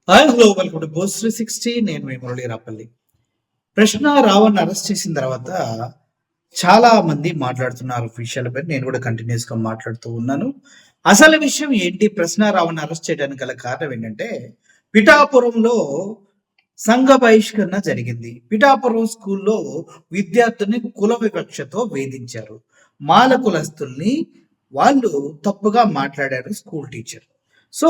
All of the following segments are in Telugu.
Hi hello welcome to Bose 360. నేను మీ మురళీ రాపల్లి. ప్రశ్న రావణ్ అరెస్ట్ చేసిన తర్వాత చాలా మంది మాట్లాడుతున్నారు విషయాలపై. నేను కూడా కంటిన్యూస్ గా మాట్లాడుతూ ఉన్నాను. అసలు విషయం ఏంటి? ప్రశ్న రావణ్ అరెస్ట్ చేయడానికి గల కారణం ఏంటంటే, పిఠాపురంలో సంఘ బహిష్కరణ జరిగింది. పిఠాపురం స్కూల్లో విద్యార్థుల్ని కుల వివక్షతో వేధించారు. మాల కులస్తుల్ని వాళ్ళు తప్పుగా మాట్లాడారు స్కూల్ టీచర్. సో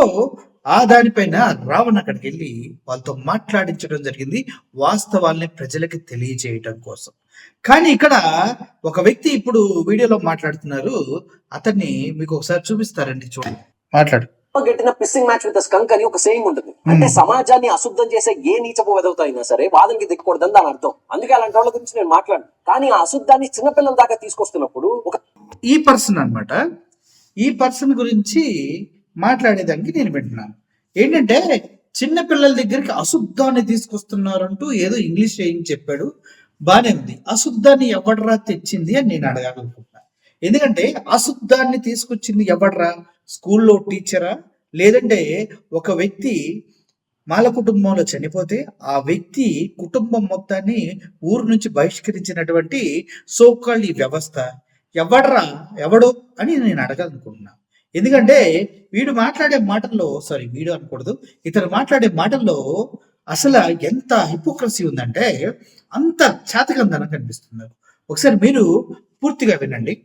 ఆ దానిపైన రావణ్ అక్కడికి వెళ్ళి వాళ్ళతో మాట్లాడించడం జరిగింది, వాస్తవాల్ని ప్రజలకి తెలియజేయటం కోసం. కానీ ఇక్కడ ఒక వ్యక్తి ఇప్పుడు వీడియోలో మాట్లాడుతున్నారు. అతన్ని మీకు ఒకసారి చూపిస్తారండి, చూడండి. మాట్లాడు. గెట్టిన పిస్సింగ్ మ్యాచ్ విత్ స్కంక్ అని ఒక సేయింగ్ ఉంటుంది. అంటే సమాజాన్ని అశుద్ధం చేసే ఏ నీచపు వెదవుతాయినా సరే వాదనకి దిక్కకూడదని దాని అర్థం. అందుకే అలాంటి వాళ్ళ గురించి నేను మాట్లాడు. కానీ ఆ అశుద్ధాన్ని చిన్నపిల్లల దాకా తీసుకొస్తున్నప్పుడు ఈ పర్సన్ అన్నమాట, ఈ పర్సన్ గురించి మాట్లాడేదానికి నేను వింటున్నాను. ఏంటంటే, చిన్న పిల్లల దగ్గరికి అశుద్ధాన్ని తీసుకొస్తున్నారంటూ ఏదో ఇంగ్లీష్ ఏం చెప్పాడు, బానే ఉంది. అశుద్ధాన్ని ఎవడరా తెచ్చింది అని నేను అడగాలనుకుంటున్నా. ఎందుకంటే అశుద్ధాన్ని తీసుకొచ్చింది ఎవడరా? స్కూల్లో టీచరా? లేదంటే ఒక వ్యక్తి మాల కుటుంబంలో చనిపోతే ఆ వ్యక్తి కుటుంబం మొత్తాన్ని ఊరు నుంచి బహిష్కరించినటువంటి సోకాల్ ఈ వ్యవస్థ ఎవడరా? ఎవడో అని నేను అడగాలనుకుంటున్నా. ఎందుకంటే వీడు మాట్లాడే మాటల్లో, సారీ వీడు అనకూడదు, ఇతను మాట్లాడే మాటల్లో అసలు ఎంత హిపోక్రసీ ఉందంటే అంత చేతకందనం కనిపిస్తుంది. ఒకసారి మీరు పూర్తిగా వినండి.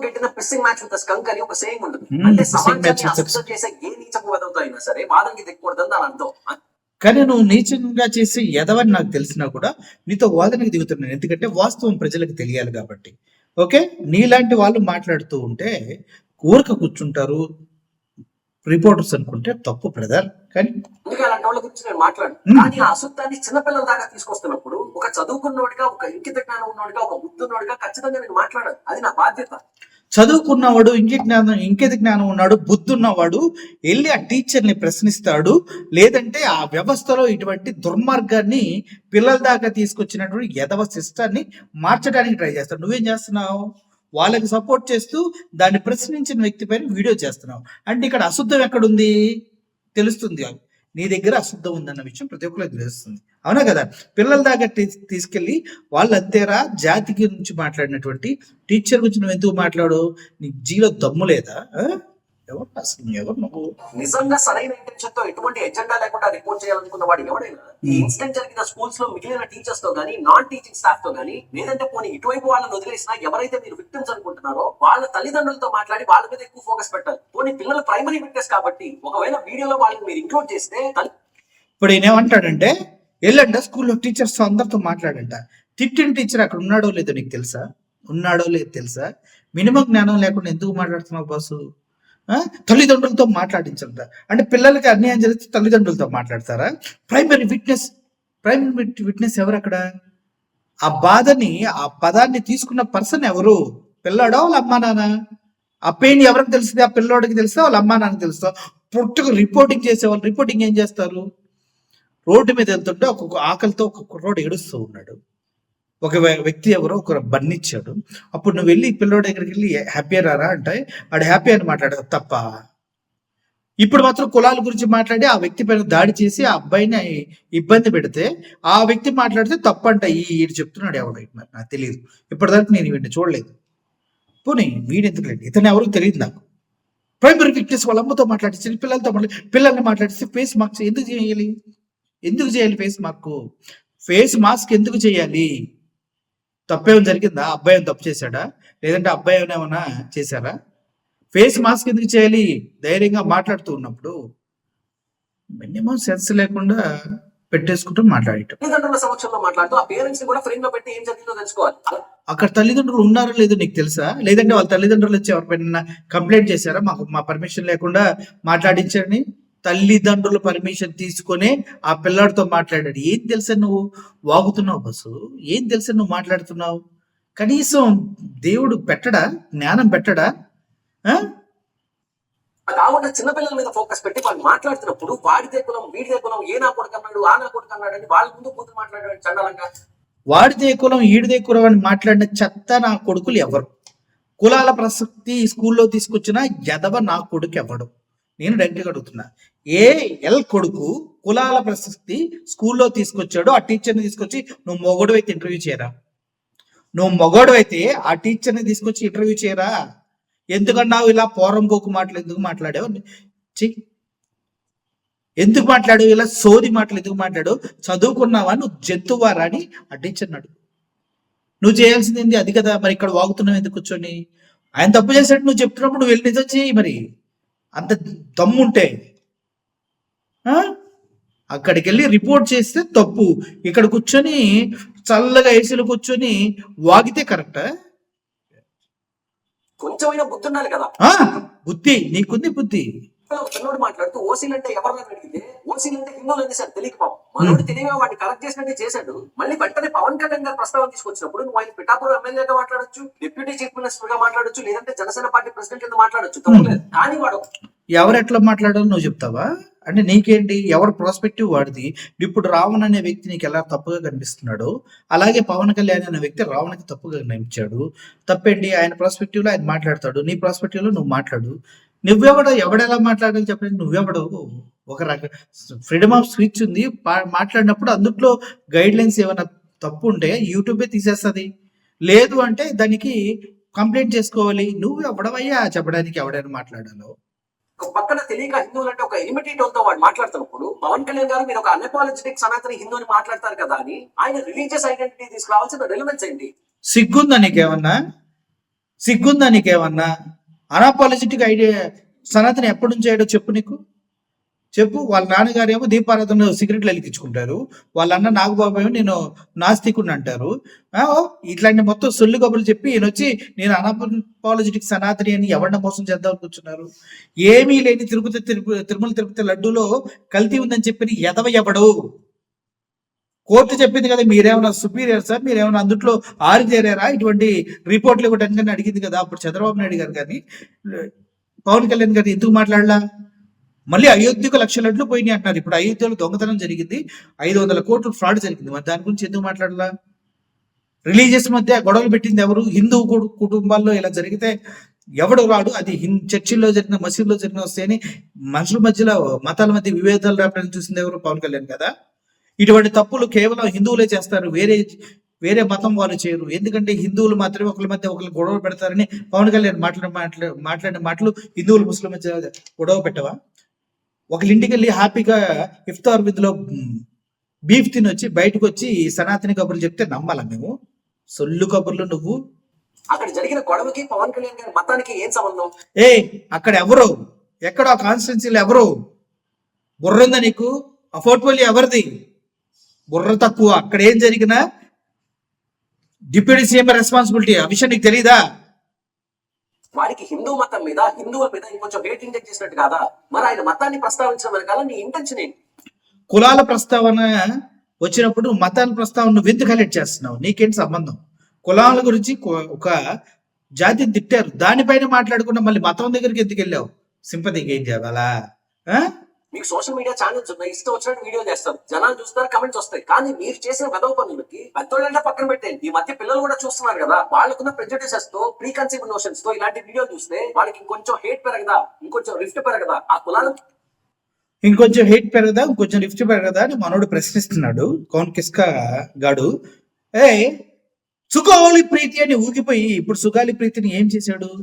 గెట్టిన పిస్సింగ్ మ్యాచ్ విత్ స్కంక్ అని ఒక సేయింగ్ ఉంటుంది. అంటే సమాజాన్ని అశుద్ధం చేసే ఏ నీచపు వెదవుతాయినా సరే వాదనకి దిక్కకూడదని దాని అర్థం. కానీ నువ్వు నీచంగా చేసే ఎదవని నాకు తెలిసినా కూడా నీతో వాదనకి దిగుతున్నాను. ఎందుకంటే వాస్తవం ప్రజలకు తెలియాలి కాబట్టి. ఓకే, నీలాంటి వాళ్ళు మాట్లాడుతూ ఉంటే ఊరక కూర్చుంటారు రిపోర్టర్స్ అనుకుంటే తప్పు బ్రదర్. కానీ అలాంటి వాళ్ళ గురించి నేను మాట్లాడు. కానీ ఆ అశుద్ధాన్ని చిన్నపిల్లల దాకా తీసుకొస్తున్నప్పుడు ఒక చదువుకున్నవాడిగా, ఒక ఇంకిత జ్ఞానం ఉన్నవాడిగా, ఒక బుద్ధి ఉన్నవాడిగా ఖచ్చితంగా నేను మాట్లాడాలి. అది నా బాధ్యత. చదువుకున్నవాడు, ఇంకేది జ్ఞానం ఉన్నాడు, బుద్ధి ఉన్నవాడు వెళ్ళి ఆ టీచర్ని ప్రశ్నిస్తాడు. లేదంటే ఆ వ్యవస్థలో ఇటువంటి దుర్మార్గాన్ని పిల్లల దాకా తీసుకొచ్చినటువంటి యదవ సిస్టాన్ని మార్చడానికి ట్రై చేస్తాడు. నువ్వేం చేస్తున్నావు? వాళ్ళకి సపోర్ట్ చేస్తూ దాన్ని ప్రశ్నించిన వ్యక్తి పైన వీడియో చేస్తున్నావు. అంటే ఇక్కడ అశుద్ధం ఎక్కడుంది తెలుస్తుంది. నీ దగ్గర అశుద్ధం ఉందన్న విషయం ప్రతి ఒక్కరికి తెలుస్తుంది, అవునా కదా? పిల్లల దాకా తీసుకెళ్ళి వాళ్ళు అంతేరా జాతి గురించి మాట్లాడినటువంటి టీచర్ గురించి నువ్వు ఎందుకు మాట్లాడు? నీకు జీలో దమ్ము లేదా? ఎవరు అసలు ఎవరు నువ్వు? నిజంగా సరైన ఇంటెన్షన్ తో ఎటువంటి ఎజెండా లేకుండా రిపోర్ట్ చేయాలనుకున్న వాడు ఎవడైనా ఈ ఇన్సిడెంట్ జరిగిన స్కూల్స్ లో మిగిలిన టీచర్స్ తో గానీ, నాన్ టీచింగ్ స్టాఫ్ తో గానీ, లేదంటే పోనీ ఇటువైపు వాళ్ళని వదిలేసినా ఎవరైతే మీరు విక్టిమ్స్ అనుకుంటున్నారో వాళ్ళ తల్లిదండ్రులతో మాట్లాడి వాళ్ళ మీద ఎక్కువ ఫోకస్ పెట్టాలి. పోనీ పిల్లలు ప్రైమరీ విట్నెస్ కాబట్టి ఒకవేళ వీడియోలో వాళ్ళని మీరు ఇంక్లూడ్ చేస్తే ఇప్పుడు ఈయన ఏమంటాడంటే, వెళ్ళండి స్కూల్లో టీచర్స్ అందరితో మాట్లాడంట. తిట్టిన టీచర్ అక్కడ ఉన్నాడో లేదో నీకు తెలుసా? ఉన్నాడో లేదో తెలుసా? మినిమం జ్ఞానం లేకుండా ఎందుకు మాట్లాడుతున్నావు బాసు? తల్లిదండ్రులతో మాట్లాడించాలట. అంటే పిల్లలకి అన్యాయం జరిగితే తల్లిదండ్రులతో మాట్లాడతారా? ప్రైమరీ విట్నెస్ ఎవరు అక్కడ? ఆ బాధని, ఆ పదాన్ని తీసుకున్న పర్సన్ ఎవరు? పిల్లాడో వాళ్ళ అమ్మా నాన్న? ఆ పెయిన్ ఎవరికి తెలిసింది? ఆ పిల్లోడికి తెలుస్తా, వాళ్ళ అమ్మా నాన్నకి తెలుస్తా. పుట్టుకు రిపోర్టింగ్ చేసేవాళ్ళు రిపోర్టింగ్ ఏం చేస్తారు? రోడ్డు మీద వెళ్తుంటే ఒక్కొక్క ఆకలితో ఒక్కొక్క రోడ్డు ఏడుస్తూ ఉన్నాడు. ఒక వ్యక్తి ఎవరో ఒక బన్నిచ్చాడు. అప్పుడు నువ్వు వెళ్ళి పిల్లోడి దగ్గరికి వెళ్ళి హ్యాపీ రారా అంటే వాడు హ్యాపీ అని మాట్లాడదు తప్ప. ఇప్పుడు మాత్రం కులాల గురించి మాట్లాడి ఆ వ్యక్తి పైన దాడి చేసి ఆ అబ్బాయిని ఇబ్బంది పెడితే ఆ వ్యక్తి మాట్లాడితే తప్పంట. ఈడు చెప్తున్నాడు ఎవడో, మరి నాకు తెలియదు. ఇప్పటిదాకా నేను వీడిని చూడలేదు. పోనీ వీడెందుకు లేదు, ఇతను ఎవరో తెలియదు నాకు. ప్రైమరీ విట్నెస్ వాళ్ళ అమ్మతో మాట్లాడిస్తే, పిల్లల్ని మాట్లాడిస్తే ఫేస్ మార్క్స్ ఎందుకు చేయాలి? ఎందుకు చేయాలి ఫేస్ మాస్క్ ఎందుకు చేయాలి? తప్పేమైనా జరిగిందా? అబ్బాయి తప్పు చేశాడా? లేదంటే అబ్బాయి ఏమైనా చేశారా? ఫేస్ మాస్క్ ఎందుకు చేయాలి? ధైర్యంగా మాట్లాడుతూ ఉన్నప్పుడు మినిమం సెన్స్ లేకుండా పెట్టేసుకుంటూ మాట్లాడటం. అక్కడ తల్లిదండ్రులు ఉన్నారో లేదో నీకు తెలుసా? లేదంటే వాళ్ళ తల్లిదండ్రులు వచ్చి ఎవరిపైన కంప్లైంట్ చేశారా? మా పర్మిషన్ లేకుండా మాట్లాడించండి. తల్లిదండ్రుల పర్మిషన్ తీసుకొని ఆ పిల్లాడితో మాట్లాడాడు. ఏం తెలుసా నువ్వు వాగుతున్నావు బస్సు? ఏం తెలుసా నువ్వు మాట్లాడుతున్నావు? కనీసం దేవుడు పెట్టడా? జ్ఞానం పెట్టడా? కాకుండా చిన్నపిల్లల మీద ఫోకస్ పెట్టి వాళ్ళు మాట్లాడుతున్నప్పుడు వాడితే కులం, వీడితే కులం, ఏ నా కొడుకు అన్నాడు, ఆ నా కొడుకు అన్నాడు అని వాళ్ళ ముందు కూతురు మాట్లాడాడు చండాలంగా. వాడితే కులం, ఈడిదే కులం అని మాట్లాడిన చెత్త నా కొడుకులు ఎవరు? కులాల ప్రసక్తి స్కూల్లో తీసుకొచ్చిన ఎదవ నా కొడుకు ఎవడు? నేను డైరెక్ట్గా అడుగుతున్నా. ఏ ఎల్ కొడుకు కులాల ప్రసక్తి స్కూల్లో తీసుకొచ్చాడు, ఆ టీచర్ని తీసుకొచ్చి నువ్వు మొగడు అయితే ఇంటర్వ్యూ చేయరా? నువ్వు మొగోడు అయితే ఆ టీచర్ని తీసుకొచ్చి ఇంటర్వ్యూ చేయరా? ఎందుకన్నావు ఇలా పోరంబోకు మాటలు ఎందుకు మాట్లాడావు? ఎందుకు మాట్లాడావు ఇలా సోది మాటలు ఎందుకు మాట్లాడు? చదువుకున్నావా? నువ్వు జంతువారా అని ఆ టీచర్ని అడుగు. నువ్వు చేయాల్సింది ఏంది అది కదా. మరి ఇక్కడ వాగుతున్నావు ఎందుకు కూర్చొని? ఆయన తప్పు చేశాడు నువ్వు చెప్తున్నప్పుడు నువ్వు వెళ్ళి నిజం చేయి. మరి అంత దమ్ముంటే అక్కడికి వెళ్ళి రిపోర్ట్ చేస్తే తప్పు, ఇక్కడ కూర్చొని చల్లగా ఏసీలో కూర్చొని వాగితే కరెక్టా? కొంచెమైనా బుద్ధి ఉండాలి కదా. బుద్ధి నీకుంది బుద్ధి. చిన్నోడు మాట్లాడుతూ ఓసీలు అంటే ఎవరన్నా అడిగితే ఓసీలు అంటే హిందువులు అని సార్ తెలియక పాపం మనోడు తెలియగా వాడిని కరెక్ట్ చేసినట్టే చేశాడు. మళ్ళీ వెంటనే పవన్ కళ్యాణ్ గారు ప్రస్తావన తీసుకొచ్చినప్పుడు నువ్వు ఆయన పిఠాపురం ఎమ్మెల్యేగా మాట్లాడొచ్చు, డిప్యూటీ చీఫ్ మినిస్టర్ గా మాట్లాడొచ్చు, లేదంటే జనసేన పార్టీ ప్రెసిడెంట్ కింద మాట్లాడొచ్చు, తప్పలేదు. కానీ వాడు ఎవరు ఎట్లా మాట్లాడాలో నువ్వు చెప్తావా? అంటే నీకేంటి, ఎవరు ప్రాస్పెక్టివ్ వాడిది. ఇప్పుడు రావణ్ అనే వ్యక్తి నీకు ఎలా తప్పుగా కనిపిస్తున్నాడు, అలాగే పవన్ కళ్యాణ్ అనే వ్యక్తి రావణ్కి తప్పుగా కనిపించాడు. తప్పేంటి? ఆయన ప్రాస్పెక్టివ్ లో ఆయన మాట్లాడతాడు, నీ ప్రాస్పెక్టివ్ లో నువ్వు మాట్లాడు. నువ్వెవడో, ఎవడెలా మాట్లాడాలి చెప్పండి. నువ్వెవడు? ఒక రక ఫ్రీడమ్ ఆఫ్ స్పీచ్ ఉంది. మాట్లాడినప్పుడు అందులో గైడ్ లైన్స్ ఏమైనా తప్పు ఉంటే యూట్యూబే తీసేస్తుంది, లేదు అంటే దానికి కంప్లైంట్ చేసుకోవాలి. నువ్వు ఎవడవయ్యా చెప్పడానికి ఎవడైనా మాట్లాడాలో? పక్కన తెలియక హిందువులు అంటే ఒక ఎలిమిటీ టోన్ తో వాడు మాట్లాడుతున్నప్పుడు పవన్ కళ్యాణ్ గారు మీరు ఒక అన్అపాలజెటిక్ సనాతన హిందూ అని మాట్లాడతారు కదా అని ఆయన రిలీజియస్ ఐడెంటిటీ తీసుకురావాల్సిన రిలవెన్స్ ఏంటి? సిగ్గుందా నీకేమన్నా? సిగ్గుందా నీకేమన్నా? అన్అపాలజెటిక్ ఐడియా సనాతన ఎప్పటి నుంచి అయ్యాడో చెప్పు. నీకు చెప్పు. వాళ్ళ నాన్నగారు ఏమో దీపారాధన సిగరెట్లు వెలిగించుకుంటారు, వాళ్ళ అన్న నాగబాబు ఏమో నేను నాస్తికుడిని అంటారు. ఇట్లాంటి మొత్తం సొల్లు కబుర్లు చెప్పి ఈయన వచ్చి నేను అన్అపాలజెటిక్ సనాతని అని ఎవరిన మోసం చేద్దాం కూర్చున్నారు. ఏమీ లేని తిరుమల తిరుపతి లడ్డూలో కల్తీ ఉందని చెప్పి ఎవడు? కోర్టు చెప్పింది కదా, మీరేమన్నా సుపీరియర్ సార్, మీరేమన్నా అందుట్లో ఆరితేరారా ఇటువంటి రిపోర్ట్లు ఇవ్వడానికి అడిగింది కదా అప్పుడు చంద్రబాబు నాయుడు గారు. కానీ పవన్ కళ్యాణ్ గారు ఎందుకు మాట్లాడలా? మళ్ళీ అయోధ్యకు 1,00,000 లడ్లు పోయినాయి అంటున్నారు. ఇప్పుడు అయోధ్యలో దొంగతనం జరిగింది, 500 కోట్లు ఫ్రాడ్ జరిగింది. మరి దాని గురించి ఎందుకు మాట్లాడలా? రిలీజియస్ మధ్య గొడవలు పెట్టింది ఎవరు? హిందూ కుటుంబాల్లో ఇలా జరిగితే ఎవడు రాడు? అది చర్చిల్లో జరిగిన, మసీదులో జరిగిన వస్తేనే మనుషుల మధ్యలో మతాల మధ్య విభేదాలు రావడానికి చూసింది ఎవరు? పవన్ కళ్యాణ్ కదా. ఇటువంటి తప్పులు కేవలం హిందువులే చేస్తారు, వేరే మతం వాళ్ళు చేయరు. ఎందుకంటే హిందువులు మాత్రమే ఒకరి మధ్య ఒకరు గొడవ పెడతారని పవన్ కళ్యాణ్ మాట్లాడిన మాటలు హిందువులు ముస్లిం మధ్య గొడవ పెట్టవా? ఒకరి ఇంటికి వెళ్ళి హ్యాపీగా ఇఫ్తార్ విధిలో బీఫ్ తినొచ్చి బయటకు వచ్చి సనాతని కబుర్లు చెప్తే నమ్మాలా మేము? సొల్లు కబుర్లు నువ్వు. అక్కడ జరిగిన గొడవకి పవన్ కళ్యాణ్ గారి మతానికి ఏం సంబంధం? అక్కడ ఎవరు? ఎక్కడో కాన్స్టిట్యున్సీలో ఎవరు? బుర్ర ఉందా నీకు? ఆ పోర్ట్ఫోలియో ఎవరిది? బుర్ర తక్కువ. అక్కడ ఏం జరిగినా డిప్యూటీ సీఎం రెస్పాన్సిబిలిటీ. ఆ విషయం నీకు తెలీదా? వారికి హిందూ మతం మీద, హిందువుల మీద ఇంకొంచెం హేట్ ఇంజెక్ట్ చేసినట్టు కాదా? మరి ఆయన మతాన్ని ప్రస్తావించడం వెనకాల నీ ఇంటెన్షన్ ఏంటి? కులాల ప్రస్తావన వచ్చినప్పుడు మతాల ప్రస్తావన నువ్వు ఎందుకు హైలైట్ చేస్తున్నావు? నీకేంటి సంబంధం? కులాల గురించి ఒక జాతిని తిట్టారు, దానిపైన మాట్లాడకుండా మళ్ళీ మతం దగ్గరికి ఎందుకు వెళ్ళావు? సింపతికి ఏం చేయాలా? మీకు సోషల్ మీడియా ఛానల్స్ ఉన్నాయి, ఇష్టం వచ్చినట్టు వీడియో చేస్తారు, జనాలు చూస్తారు, కమెంట్స్ వస్తాయి. కానీ మీరు చేసిన వెదవ పనులకి పెద్దోళ్ళంటే పక్కన పెట్టేయండి, ఈ మధ్య పిల్లలు కూడా చూస్తున్నారు కదా, వాళ్ళకున్న ప్రెజుడిసెస్ తో, ప్రీ కన్సీవ్ నోషన్స్ తో ఇలాంటి వీడియో చూస్తే వాళ్ళకి ఇంకొంచెం హేట్ పెరగదా, ఇంకొంచెం రిఫ్ట్ పెరగదా? ఆ కులాలు ఇంకొంచెం హేట్ పెరగదా, ఇంకొంచెం రిఫ్ట్ పెరగదా అని మనోడు ప్రశ్నిస్తున్నాడు కౌన్ కిస్కా గాడు. సుగాలి ప్రీతి అని ఊగిపోయి ఇప్పుడు సుగాలి ప్రీతిని ఏం చేశాడు?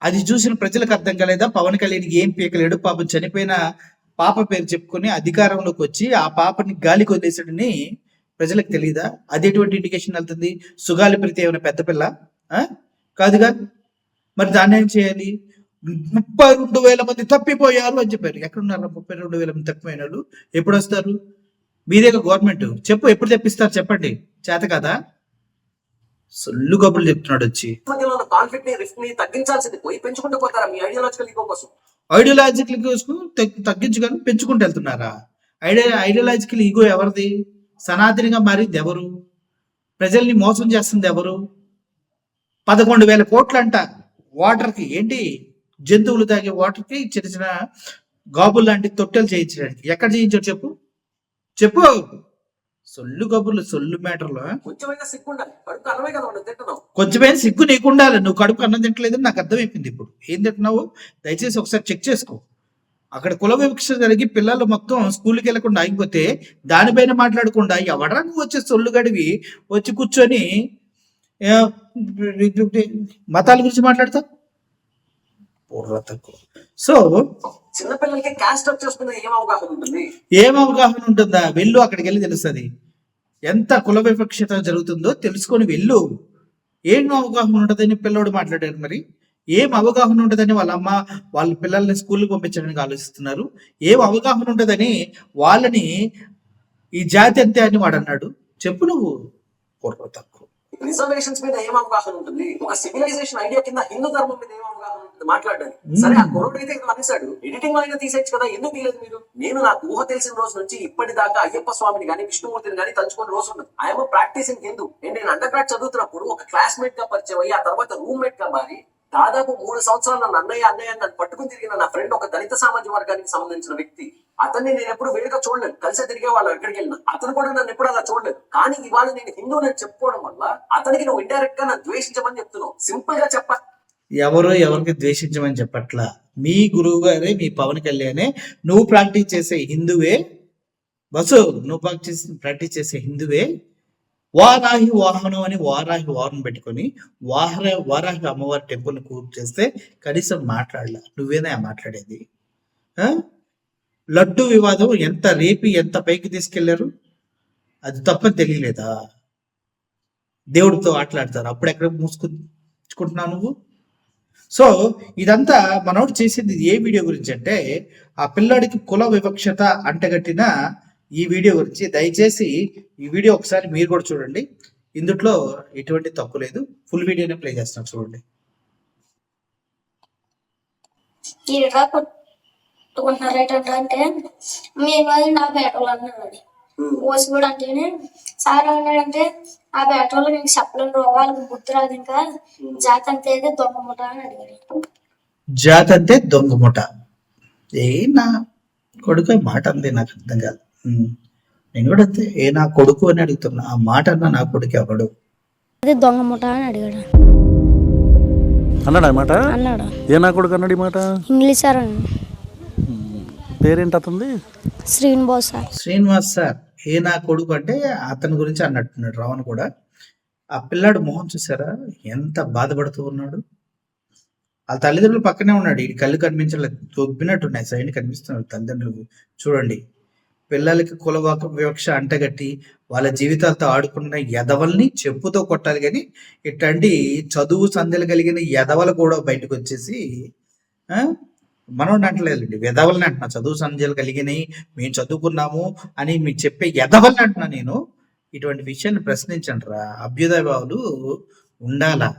అది చూసిన ప్రజలకు అర్థం కాలేదా? పవన్ కళ్యాణ్ ఏం పీకలేడు, పాపం చనిపోయిన పాప పేరు చెప్పుకొని అధికారంలోకి వచ్చి ఆ పాపని గాలికి వదిలేసాడని ప్రజలకు తెలియదా? అది ఎటువంటి ఇండికేషన్ వెళ్తుంది? సుగాలి ప్రీతి ఏమైనా పెద్ద పిల్ల కాదుగా. మరి దాన్ని ఏం చేయాలి? 32,000 మంది తప్పిపోయారు అని చెప్పారు. ఎక్కడున్నారు 32,000 మంది తప్పిపోయిన వాళ్ళు? ఎప్పుడు వస్తారు? మీదే గవర్నమెంట్, చెప్పు ఎప్పుడు తెప్పిస్తారు చెప్పండి. చేత కదా? సొల్లు కబుర్లు చెప్తున్నాడు వచ్చి. కాన్ఫ్లిక్ట్ ని, రిస్క్ ని తగ్గించాల్సింది పోయి పెంచుకుంటూ పోతారా మీ ఐడియాలజికల్ ఈగో కోసం? ఐడియాలజికల్ కోసం తగ్గించుకొని పెంచుకుంటూ వెళ్తున్నారా? ఐడియాలజికల్ ఈగో ఎవరిది? సనాతనిగా మారింది ఎవరు? ప్రజల్ని మోసం చేస్తుంది ఎవరు? 11,000 కోట్లు అంట వాటర్కి. ఏంటి? జంతువులు తాగే వాటర్కి చిన్న చిన్న గాబులు లాంటి తొట్టెలు చేయించడానికి. ఎక్కడ చేయించాడు చెప్పు చెప్పు. సొల్లు కబుర్లు, సొల్లు మ్యాటర్లో కొంచెమైనా సిగ్గు ఉండాలి. కడుపు అన్నమే కదా మనం తింటున్నాం. కొంచెమైనా సిగ్గు నీకుండాలి. నువ్వు కడుపు అన్నం తింటలేదని నాకు అర్థమైపోయింది. ఇప్పుడు ఏం తింటున్నావు దయచేసి ఒకసారి చెక్ చేసుకో. అక్కడ కుల వివక్ష జరిగి పిల్లలు మొత్తం స్కూల్కి వెళ్లకుండా ఆగిపోతే దానిపైన మాట్లాడకుండా ఎవడరా నువ్వు వచ్చే సొల్లు గడివి వచ్చి కూర్చొని ఏ, మతాల గురించి మాట్లాడతా బుర్ర తక్కువ. సో చిన్నపిల్లలకి క్యాస్ట్ స్ట్రక్చర్స్ మీద ఏం అవగాహన ఉంటుంది? ఏం అవగాహన ఉంటుందా? వెళ్ళు, అక్కడికి వెళ్ళి తెలుస్తుంది ఎంత కుల వివక్షత జరుగుతుందో తెలుసుకొని వెళ్ళు. ఏం అవగాహన ఉంటుందని పిల్లోడు మాట్లాడారు. మరి ఏం అవగాహన ఉంటుందని వాళ్ళ అమ్మ వాళ్ళ పిల్లల్ని స్కూల్కి పంపించడానికి ఆలోచిస్తున్నారు. ఏం అవగాహన ఉంటుందని వాళ్ళని ఈ జాతి అంతే అని వాడు అన్నాడు. చెప్పు నువ్వు, బుర్ర తక్కువ. రిజర్వేషన్స్ మీద ఏం అవగాహన ఉంటుంది? ఒక సివిలైజేషన్ ఐడియా కింద హిందూ ధర్మం మీద ఏం అవగాహన ఉంటుంది మాట్లాడడానికి? సరే, ఆ కుర్రోడు అయితే ఇలా అనేసాడు, ఎడిటింగ్ అయినా తీసేయచ్చు కదా, ఎందుకు తీయలేదు మీరు? నేను నాకు ఊహ తెలిసిన రోజు నుంచి ఇప్పటిదాకా అయ్యప్ప స్వామిని కానీ విష్ణుమూర్తిని కానీ తలుచుకుని రోజు ఉండదు. I'm practising Hindu. నేను అండర్ గ్రాడ్ చదువుతున్నప్పుడు ఒక క్లాస్మేట్ గా పరిచయం అయ్యి ఆ తర్వాత రూమ్మేట్ గా మారి దాదాపు 3 సంవత్సరాలు నన్ను అన్నయ్య నన్ను పట్టుకుని తిరిగిన నా ఫ్రెండ్ ఒక దళిత సామాజిక వర్గానికి సంబంధించిన వ్యక్తి. అతన్ని నేను ఎప్పుడు వేడుక చూడలేదు, కలిసే తిరిగే వాళ్ళు ఎక్కడికి వెళ్ళినా. అతను కూడా నన్ను ఎప్పుడు అలా చూడలేదు. కానీ ఇవాళ నేను హిందూ అని చెప్పుకోవడం వల్ల అతనికి నువ్వు ఇండైరెక్ట్ గా నన్ను ద్వేషించమని చెప్తున్నావు. సింపుల్ గా చెప్ప ఎవరో ఎవరికి ద్వేషించమని చెప్పట్లా. మీ గురువు గారే, మీ పవన్ కళ్యాణే నువ్వు ప్రాక్టీస్ చేసే హిందువే బస్సు, నువ్వు ప్రాక్టీస్ చేసే హిందువే వారాహి వాహనం అని వారాహి వాహనం పెట్టుకొని వారాహి అమ్మవారి టెంపుల్ని కూర్చు చేస్తే కనీసం మాట్లాడలా. నువ్వేనా మాట్లాడేది? ఆ? లడ్డు వివాదం ఎంత రేపి ఎంత పైకి తీసుకెళ్లారు, అది తప్పని తెలియలేదా? దేవుడితో ఆటలాడతారు, అప్పుడు ఎక్కడ మూసుకుంటున్నావు నువ్వు? సో ఇదంతా మనోడు చేసింది ఏ వీడియో గురించి అంటే, ఆ పిల్లాడికి కుల వివక్షత అంటగట్టిన ఈ వీడియో గురించి. దయచేసి ఈ వీడియో ఒకసారి మీరు కూడా చూడండి. ఇందులో ఎటువంటి తప్పు లేదు. ఫుల్ వీడియోనే ప్లే చేస్తాను, చూడండి. కొట్టుకుంటున్నారు ఏంటంటే మేము నా పేటలు అన్నాడు ఓసి కూడా అంటేనే సార్ అన్నాడంటే ఆ పేటలో నీకు చెప్పలేని వాళ్ళకి బుద్ధి రాదు, ఇంకా జాతి అంతే దొంగ ముఠ అని అడిగాడు. జాతి అంటే దొంగ ముఠ. ఏ నా కొడుకు మాట అంది, నాకు అర్థం కాదు. నేను కూడా అంతే, ఏ నా కొడుకు అని అడుగుతున్నా. ఆ మాట అన్న నా కొడుకు ఎవడు? అది దొంగ ముఠ అని అడిగాడు. అన్నాడు అన్నమాట. అన్నాడు. ఏ నా కొడుకు అన్నాడు ఈ మాట? ఇంగ్లీష్ సార్ అని. పేరేంటి అతనిది? శ్రీనివాస్ సార్. శ్రీనివాస్ సార్. ఏ నా కొడుకు అంటే అతని గురించి అన్నట్టున్నాడు రావణ్ కూడా. ఆ పిల్లాడు మొహం చూసారా ఎంత బాధపడుతూ ఉన్నాడు? వాళ్ళ తల్లిదండ్రులు పక్కనే ఉన్నాడు. ఈ కళ్ళు కనిపించలేదు, దొబ్బినట్టున్నాయి, సైడ్ కనిపిస్తున్నాడు తల్లిదండ్రులు. చూడండి, పిల్లలకి కుల వివక్ష అంటగట్టి వాళ్ళ జీవితాలతో ఆడుకున్న ఎదవల్ని చెప్పుతో కొట్టాలి. కానీ ఇట్లాంటి చదువు సంధ్యలు కలిగిన ఎదవలు కూడా బయటకు వచ్చేసి మనం అంటలేదండి, ఎదవల్ని అంటున్నా. చదువు సంధ్యలు కలిగినాయి, మేము చదువుకున్నాము అని మీకు చెప్పే ఎదవల్ని అంటున్నా నేను. ఇటువంటి విషయాన్ని ప్రశ్నించండి రా. అభ్యుదయ భావులు ఉండాలా.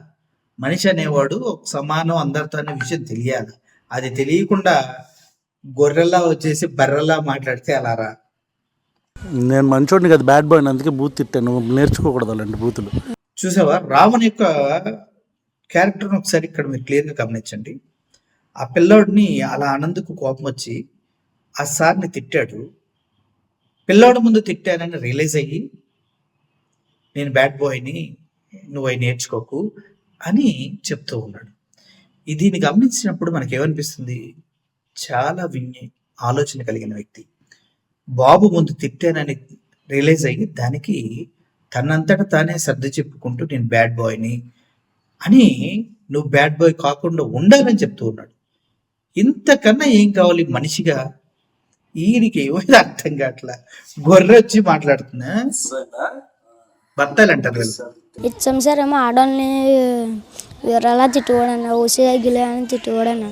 మనిషి అనేవాడు సమానం అందరితో అనే విషయం తెలియాలి. అది తెలియకుండా గొర్రెల్లా వచ్చేసి బర్రెల్లా మాట్లాడితే అలారా. నేను మంచోడిని కదా, బ్యాడ్ బాయ్, అందుకే బూత్ తిట్టాను. నేర్చుకోకూడదు అలాంటి బూతులు. చూసావా రావణ్ యొక్క క్యారెక్టర్ని ఒకసారి ఇక్కడ మీరు క్లియర్గా గమనించండి. ఆ పిల్లోడిని అలా ఆనందకు కోపం వచ్చి ఆ సార్ని తిట్టాడు. పిల్లోడి ముందు తిట్టానని రియలైజ్ అయ్యి, నేను బ్యాడ్ బాయ్ని, నువ్వు అవి నేర్చుకోకు అని చెప్తూ ఉన్నాడు. దీన్ని గమనించినప్పుడు మనకేమనిపిస్తుంది? చాలా ఆలోచన కలిగిన వ్యక్తి. బాబు ముందు తిట్టానని రియలైజ్ అయ్యి దానికి తనంతట తానే సర్ది చెప్పుకుంటూ నేను బ్యాడ్ బాయ్ని అని, నువ్వు బ్యాడ్ బాయ్ కాకుండా ఉండాలని చెప్తూ ఉన్నాడు. ఇంతకన్నా ఏం కావాలి మనిషిగా? ఈయనకి ఏమైనా అర్థం కావట్లా. గొర్రె వచ్చి మాట్లాడుతున్నా బత్తాలు అంటారు కదా. ఇచ్చాం సార్ ఏమో ఆడవాళ్ళని వివరాలా తిట్టుకోడన్నా, ఓసి గిలే అని తిట్టుకోడన్నా,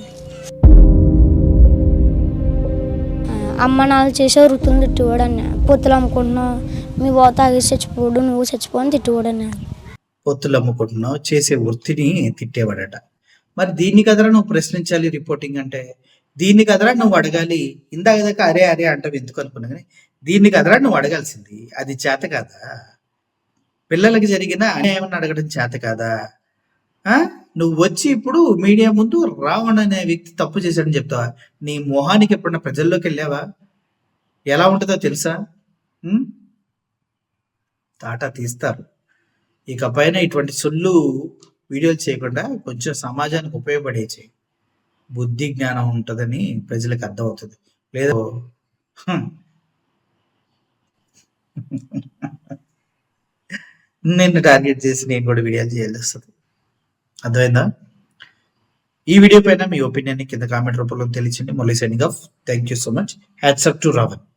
అమ్మ నాలుగు చేసే వృత్తులు తిట్టుకోడన్నా, పొత్తులు అమ్ముకుంటున్నావు, మీ బావ తాగేసి చచ్చిపోడు, నువ్వు చచ్చిపోని తిట్టుకోడన్నా. పొత్తులు అమ్ముకుంటున్నావు, చేసే వృత్తిని తిట్టేవాడట. మరి దీన్ని కదరా నువ్వు ప్రశ్నించాలి రిపోర్టింగ్ అంటే? దీన్ని కదరా నువ్వు అడగాలి. ఇందాక అరే అరే అంటావు ఎందుకు అనుకున్నా, కానీ దీన్ని కదరా నువ్వు అడగాల్సింది. అది చేత కాదా? పిల్లలకి జరిగిన అన్యాయం అడగడం చేత కాదా? నువ్వు వచ్చి ఇప్పుడు మీడియా ముందు రావణ్ అనే వ్యక్తి తప్పు చేశాడని చెప్తావా? నీ మొహానికి ఎప్పుడన్నా ప్రజల్లోకి వెళ్ళావా? ఎలా ఉంటుందో తెలుసా? తాటా తీస్తారు. ఇక పైన ఇటువంటి సొల్లు వీడియోలు చేయకుండా కొంచెం సమాజానికి ఉపయోగపడే చేయి. బుద్ధి జ్ఞానం ఉంటుందని ప్రజలకు అర్థమవుతుంది. లేదా నిన్ను టార్గెట్ చేసి నేను కూడా వీడియోలు చేయాల్సి వస్తుంది. అర్థమైందా? ఈ వీడియో పైన మీ ఒపీనియన్ కింద కామెంట్ రూపంలో తెలియచండి. Molly signing off. Thank you so much. Hats up to Raavan.